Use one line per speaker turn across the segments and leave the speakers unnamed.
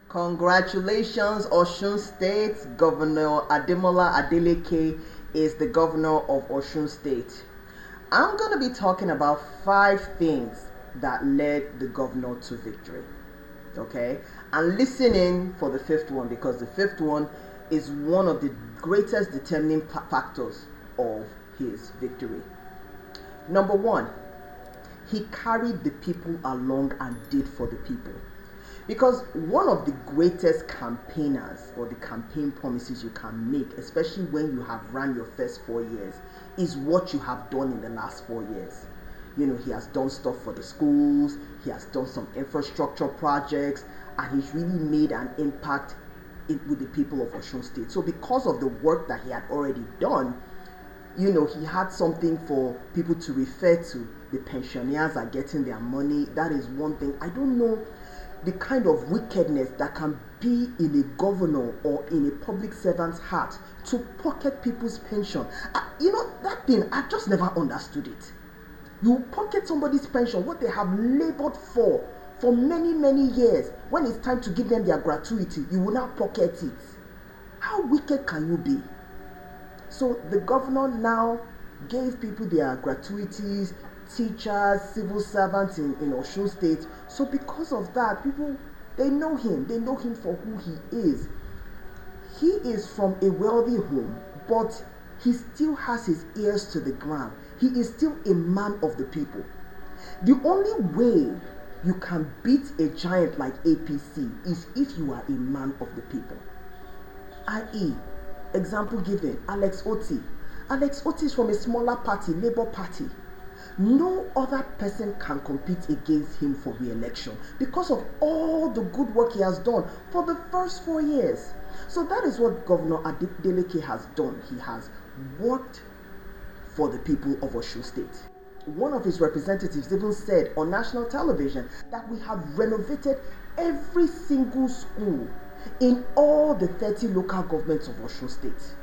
Congratulations, Osun State. Governor Ademola Adeleke is the governor of Osun State. I'm going to be talking about 5 things that led the governor to victory. Okay? And listen in for the 5th one, because the 5th one is one of the greatest determining factors of his victory. Number 1, he carried the people along and did for the people. Because one of the greatest campaigners, or the campaign promises you can make, especially when you have run your first 4 years, is what you have done in the last 4 years. You know, he has done stuff for the schools, he has done some infrastructure projects, and he's really made an impact with the people of Osun State. So because of the work that he had already done, you know, he had something for people to refer to. The pensioners are getting their money. That is one thing. I don't know the kind of wickedness that can be in a governor or in a public servant's heart to pocket people's pension. You know, that thing, I've just never understood it. You pocket somebody's pension, what they have labored for many, many years. When it's time to give them their gratuity, you will not pocket it. How wicked can you be? So the governor now gave people their gratuities, teachers, civil servants in Osun State. So because of that, people, they know him for who he is. He is from a wealthy home, but he still has his ears to the ground. He is still a man of the people. The only way you can beat a giant like APC is if you are a man of the people. I.e., example given, Alex Otti. Alex Otti is from a smaller party, Labour Party. No other person can compete against him for re-election because of all the good work he has done for the first 4 years. So that is what Governor Adeleke has done. He has worked for the people of Osun State. One of his representatives even said on national television that we have renovated every single school in all the 30 local governments of Osun State.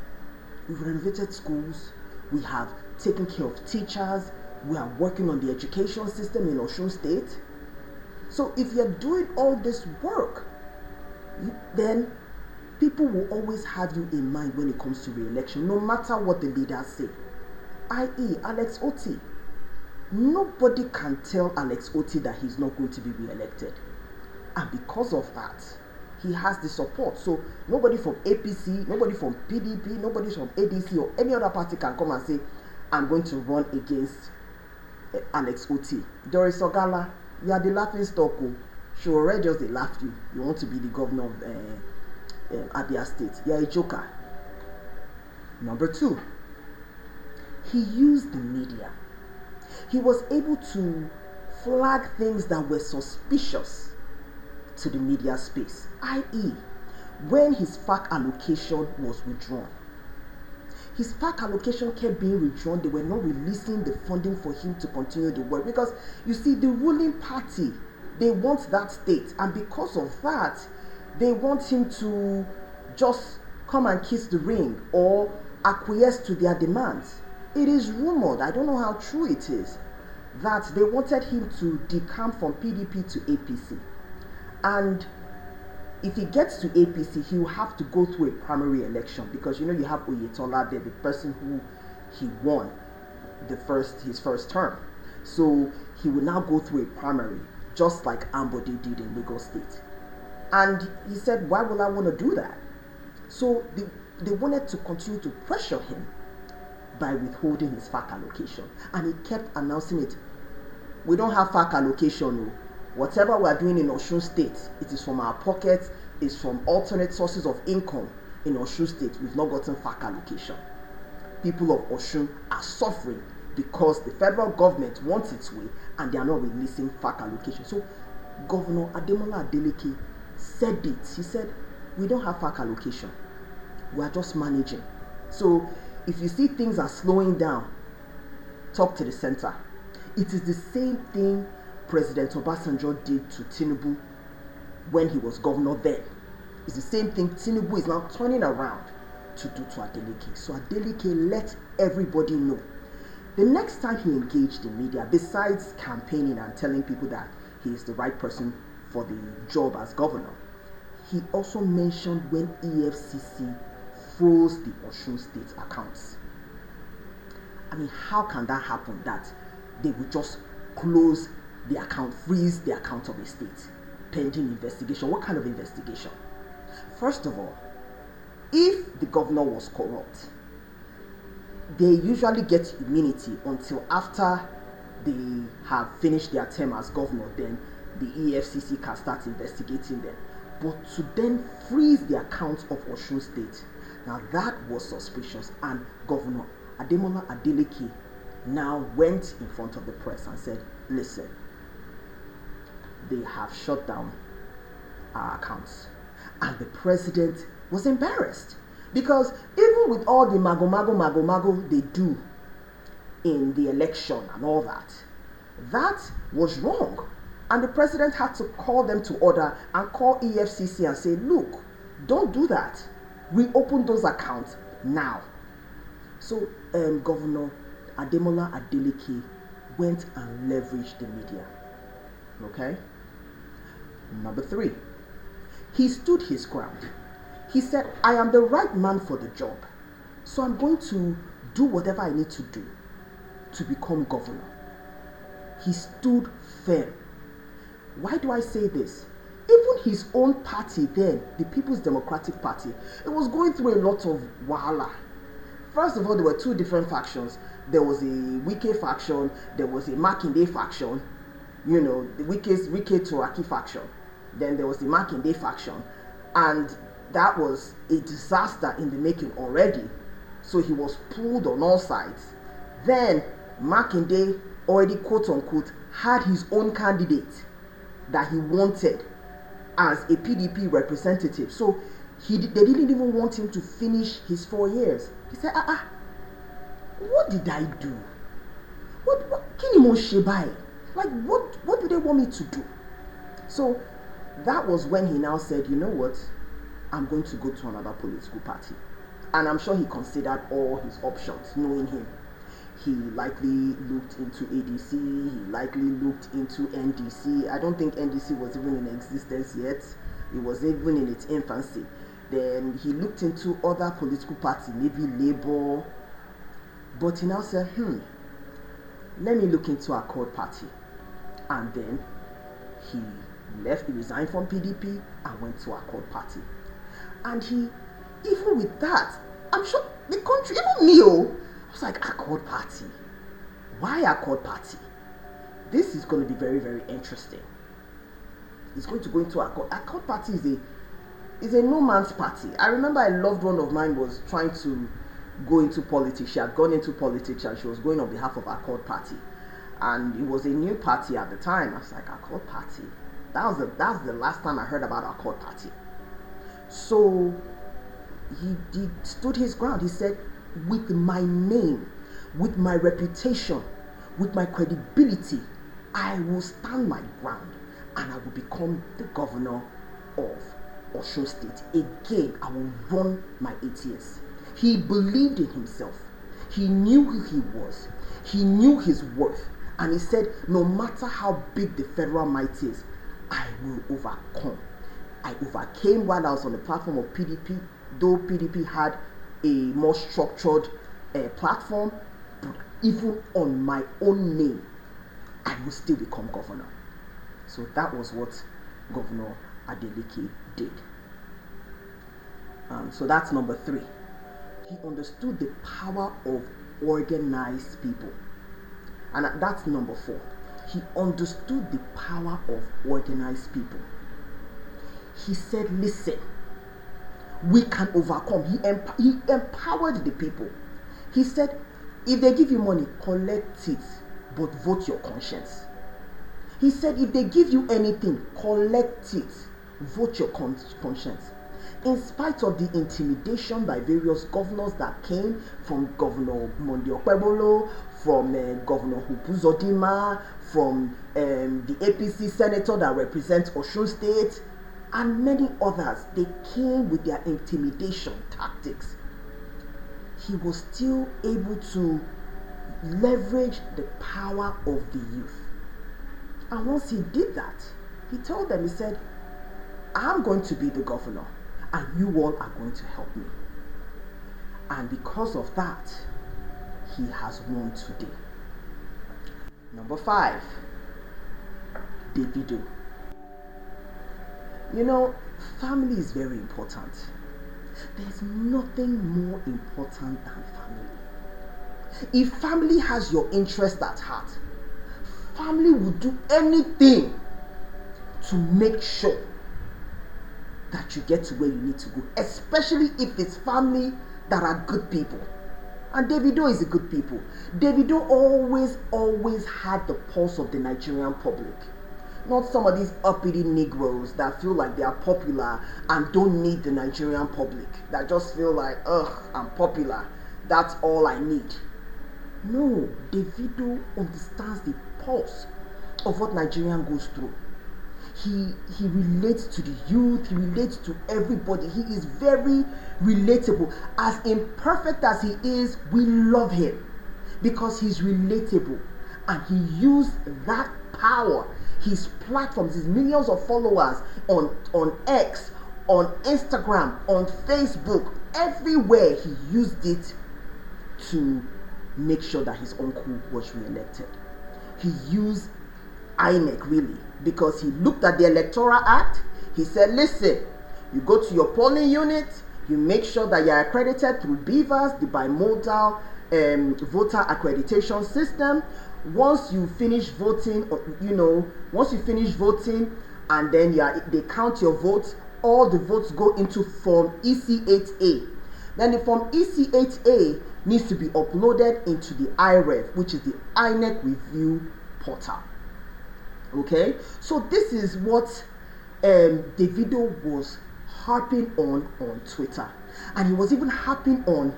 We've renovated schools, we have taken care of teachers, we are working on the education system in Osun State. So if you're doing all this work, then people will always have you in mind when it comes to re-election, no matter what the leaders say. I.e., Alex Otti. Nobody can tell Alex Otti that he's not going to be re-elected. And because of that, he has the support. So nobody from APC, nobody from PDP, nobody from ADC or any other party can come and say, I'm going to run against Alex Otti. Doris Ogala, you are the laughing stock. She already just laughed you. You want to be the governor of Abia State. You are a joker. Number 2, he used the media. He was able to flag things that were suspicious to the media space, i.e., when his FAC allocation was withdrawn. His FAC allocation kept being withdrawn. They were not releasing the funding for him to continue the work because, you see, the ruling party, they want that state, and because of that, they want him to just come and kiss the ring or acquiesce to their demands. It is rumored, I don't know how true it is, that they wanted him to decamp from PDP to APC. And if he gets to APC, he will have to go through a primary election because, you know, you have Oyetola there, the person who he won his first term. So he will now go through a primary, just like Ambode did in Lagos State. And he said, why will I want to do that? So they wanted to continue to pressure him by withholding his FAC allocation. And he kept announcing it. We don't have FAC allocation. Whatever we are doing in Osun State, it is from our pockets, it's from alternate sources of income in Osun State. We've not gotten FAC allocation. People of Osun are suffering because the federal government wants its way and they are not releasing FAC allocation. So Governor Ademola Adeleke said it. He said, we don't have FAC allocation. We are just managing. So if you see things are slowing down, talk to the center. It is the same thing President Obasanjo did to Tinubu when he was governor then. It's the same thing Tinubu is now turning around to do to Adeleke. So Adeleke let everybody know. The next time he engaged the media, besides campaigning and telling people that he is the right person for the job as governor, he also mentioned when EFCC froze the Osun State accounts. I mean, how can that happen that they would just close the account, freeze the account of a state pending investigation? What kind of investigation? First of all, if the governor was corrupt, they usually get immunity until after they have finished their term as governor. Then the EFCC can start investigating them. But to then freeze the accounts of Osun State, now that was suspicious. And Governor Ademola Adeleke now went in front of the press and said, listen, they have shut down our accounts. And the president was embarrassed, because even with all the mago they do in the election and all that, that was wrong. And the president had to call them to order and call EFCC and say, look, don't do that. Reopen those accounts now. So Governor Ademola Adeleke went and leveraged the media. Okay? Number 3, he stood his ground. He said, I am the right man for the job, so I'm going to do whatever I need to do to become governor. He stood firm. Why do I say this? Even his own party then, the People's Democratic Party, it was going through a lot of wahala. First of all, there were 2 different factions. There was a Wike faction, there was a Makinde faction, you know, the Wike Turaki faction. Then there was the Makinde faction. And that was a disaster in the making already. So he was pulled on all sides. Then Makinde already, quote unquote, had his own candidate that he wanted as a PDP representative. So they didn't even want him to finish his 4 years. He said, what did I do? What can you shebai? Like, what do they want me to do? So that was when he now said, you know what? I'm going to go to another political party. And I'm sure he considered all his options, knowing him. He likely looked into ADC, he likely looked into NDC. I don't think NDC was even in existence yet. It was even in its infancy. Then he looked into other political parties, maybe Labour. But he now said, let me look into Accord Party. And then he resigned from PDP and went to Accord Party. And even with that, I'm sure the country, even me, I was like, Accord Party. Why Accord Party? This is going to be very, very interesting. He's going to go into Accord. Accord Party is a no man's party. I remember a loved one of mine was trying to go into politics. She had gone into politics and she was going on behalf of Accord Party. And it was a new party at the time. I was like, Accord Party? That's the last time I heard about Accord Party. So he stood his ground. He said, with my name, with my reputation, with my credibility, I will stand my ground and I will become the governor of Osun State. Again, I will run my 8 years. He believed in himself. He knew who he was. He knew his worth. And he said, no matter how big the federal might is, I will overcome. I overcame while I was on the platform of PDP, though PDP had a more structured platform, but even on my own name, I will still become governor. So that was what Governor Adeleke did. So that's number 3. He understood the power of organized people. And that's number 4. He understood the power of organized people. He said, listen, we can overcome. He empowered the people. He said, if they give you money, collect it, but vote your conscience. He said, if they give you anything, collect it, vote your conscience. In spite of the intimidation by various governors that came from Governor Monday Okpebolo, from Governor Hupuzodima, from the APC senator that represents Osun State, and many others, they came with their intimidation tactics. He was still able to leverage the power of the youth. And once he did that, he told them, he said, I'm going to be the governor and you all are going to help me. And because of that, he has won today. Number 5, Davido. You know, family is very important. There's nothing more important than family. If family has your interest at heart, family will do anything to make sure that you get to where you need to go, especially if it's family that are good people. And Davido is a good people. Davido always had the pulse of the Nigerian public. Not some of these uppity Negroes that feel like they are popular and don't need the Nigerian public. That just feel like, I'm popular. That's all I need. No, Davido understands the pulse of what Nigerian goes through. He relates to the youth, he relates to everybody. He is very relatable. As imperfect as he is, we love him because he's relatable. And he used that power, his platforms, his millions of followers on X, on Instagram, on Facebook, everywhere he used it to make sure that his uncle was re-elected. He used INEC really because he looked at the Electoral Act. He said, listen, you go to your polling unit, you make sure that you're accredited through BVAS, the bimodal voter accreditation system. Once you finish voting, and then they count your votes, all the votes go into form EC8A. Then the form EC8A needs to be uploaded into the IREV, which is the INEC review portal. Okay, so this is what Davido was harping on Twitter, and he was even harping on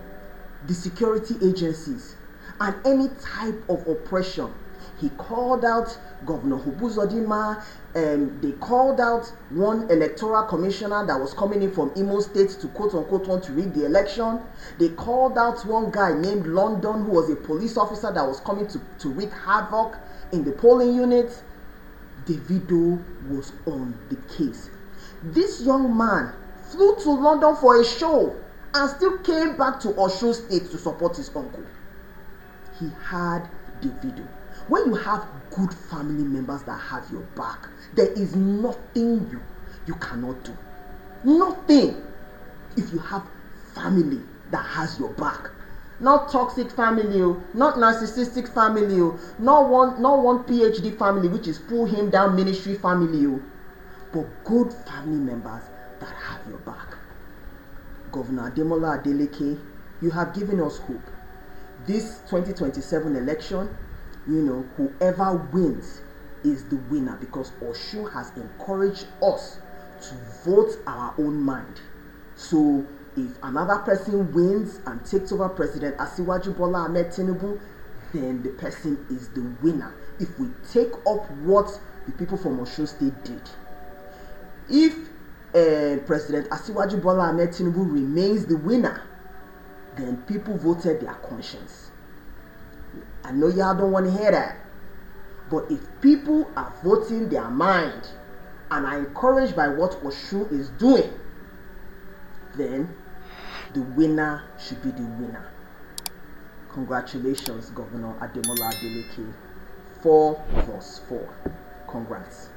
the security agencies and any type of oppression. He called out Governor Zodimah, they called out one electoral commissioner that was coming in from Imo State to quote unquote want to rig the election. They called out one guy named London who was a police officer that was coming to wreak havoc in the polling units. Davido was on the case. This young man flew to London for a show and still came back to Osun State to support his uncle. He had Davido. When you have good family members that have your back, there is nothing you cannot do. Nothing. If you have family that has your back. Not toxic family, not narcissistic family, not one PhD family which is pull him down ministry family, but good family members that have your back. Governor Ademola Adeleke, you have given us hope. This 2027 election, whoever wins is the winner because Osun has encouraged us to vote our own mind. So if another person wins and takes over President Asiwaju Bola Ahmed Tinubu, then the person is the winner. If we take up what the people from Osun State did, if President Asiwaju Bola Ahmed Tinubu remains the winner, then people voted their conscience. I know y'all don't want to hear that, but if people are voting their mind and are encouraged by what Osun is doing, then the winner should be the winner. Congratulations, Governor Ademola Adeleke. 4 + 4. Congrats.